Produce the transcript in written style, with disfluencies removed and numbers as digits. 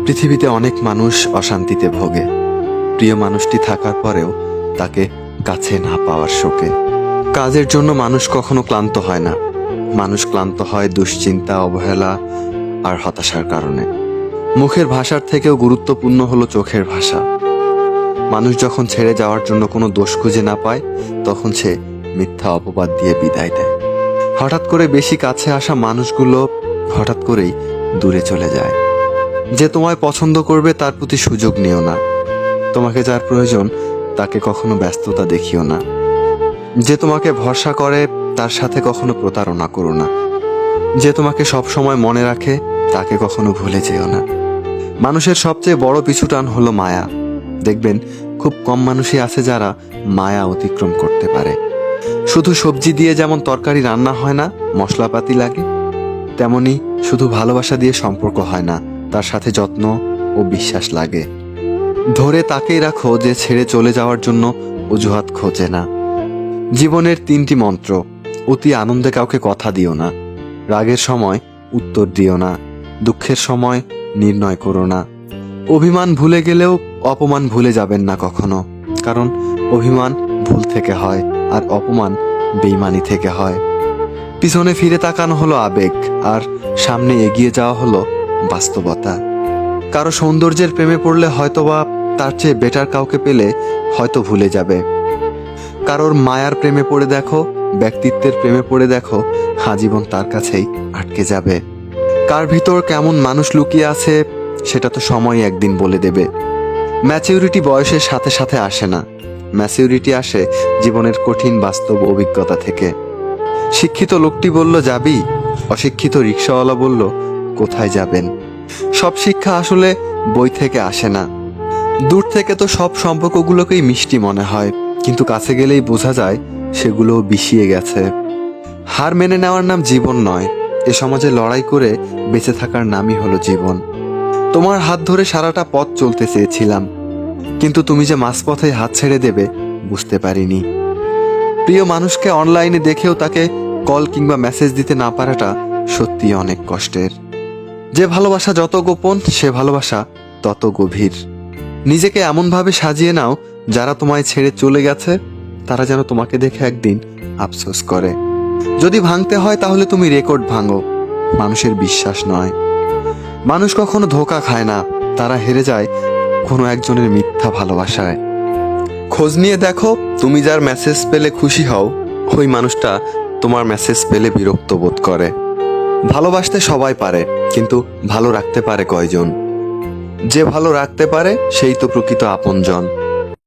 পৃথিবীতে অনেক মানুষ অশান্তিতে ভোগে, প্রিয় মানুষটি থাকার পরেও তাকে কাছে না পাওয়ার শোকে। কাজের জন্য মানুষ কখনো ক্লান্ত হয় না, মানুষ ক্লান্ত হয় দুশ্চিন্তা, অবহেলা আর হতাশার কারণে। মুখের ভাষার থেকেও গুরুত্বপূর্ণ হলো চোখের ভাষা। মানুষ যখন ছেড়ে যাওয়ার জন্য কোনো দোষ খুঁজে না পায়, তখন সে মিথ্যা অপবাদ দিয়ে বিদায় দেয়। হঠাৎ করে বেশি কাছে আসা মানুষগুলো হঠাৎ করেই দূরে চলে যায়। যে তোমায় পছন্দ করবে তার প্রতি সুযোগ নিও না। তোমাকে যার প্রয়োজন তাকে কখনো ব্যস্ততা দেখিও না। যে তোমাকে ভরসা করে তার সাথে কখনো প্রতারণা করো না। যে তোমাকে সব সময় মনে রাখে তাকে কখনো ভুলে যেও না। মানুষের সবচেয়ে বড় পিছুটান হলো মায়া। দেখবেন খুব কম মানুষই আছে যারা মায়া অতিক্রম করতে পারে। শুধু সবজি দিয়ে যেমন তরকারি রান্না হয় না, মশলাপাতি লাগে, তেমনি শুধু ভালোবাসা দিয়ে সম্পর্ক হয় না, তার সাথে যত্ন ও বিশ্বাস লাগে। ধরে তাকেই রাখো যে ছেড়ে চলে যাওয়ার জন্য অজুহাত খোঁজে না। জীবনের 3টি মন্ত্র: অতি আনন্দে কাউকে কথা দিও না, রাগের সময় উত্তর দিও না, দুঃখের সময় নির্ণয় করো না। অভিমান ভুলে গেলেও অপমান ভুলে যাবেন না কখনো, কারণ অভিমান ভুল থেকে হয় আর অপমান বেইমানি থেকে হয়। পিছনে ফিরে তাকানো হলো আবেগ, আর সামনে এগিয়ে যাওয়া হলো বাস্তবতা। কারো সৌন্দর্যের প্রেমে পড়লে হয়তোবা তার চেয়ে বেটার কাউকে পেলে হয়তো ভুলে যাবে। কারোর মায়ার প্রেমে পড়ে দেখো, ব্যক্তিত্বের প্রেমে পড়ে দেখো, আজীবন তার কাছেই আটকে যাবে। কার ভিতর কেমন মানুষ লুকিয়ে আছে সেটা তো সময় একদিন বলে দেবে। ম্যাচিউরিটি বয়সের সাথে সাথে আসে না, ম্যাচিউরিটি আসে জীবনের কঠিন বাস্তব অভিজ্ঞতা থেকে। শিক্ষিত লোকটি বলল যাবি, অশিক্ষিত রিক্সাওয়ালা বলল কোথায় যাবেন। সব শিক্ষা আসলে বই থেকে আসে না। দূর থেকে তো সব সম্পর্কগুলোকেই মিষ্টি মনে হয়, কিন্তু কাছে গেলেই বোঝা যায় সেগুলো বিষিয়ে গেছে। হার মেনে নেওয়ার নাম জীবন নয়, এ সমাজে লড়াই করে বেঁচে থাকার নামই হলো জীবন। তোমার হাত ধরে সারাটা পথ চলতে চেয়েছিলাম, কিন্তু তুমি যে মাঝপথে হাত ছেড়ে দেবে বুঝতে পারিনি। প্রিয় মানুষকে অনলাইনে দেখেও তাকে কল কিংবা মেসেজ দিতে না পারাটা সত্যিই অনেক কষ্টের। যে ভালোবাসা যত গোপন, সে ভালোবাসা তত গভীর। নিজেকে এমনভাবে সাজিয়ে নাও যারা তোমায় ছেড়ে চলে গেছে তারা যেন তোমাকে দেখে একদিন আফসোস করে। যদি ভাঙতে হয় তাহলে তুমি রেকর্ড ভাঙো, মানুষের বিশ্বাস নয়। মানুষ কখনো ধোঁকা খায় না, তারা হেরে যায় কোনো একজনের মিথ্যা ভালোবাসায়। খোঁজ নিয়ে দেখো, তুমি যার মেসেজ পেলে খুশি হও, ওই মানুষটা তোমার মেসেজ পেলে বিরক্ত বোধ করে। ভালোবাসতে সবাই পারে, কিন্তু ভালো রাখতে পারে কয়জন? যে ভালো রাখতে পারে সেই তো প্রকৃত আপনজন।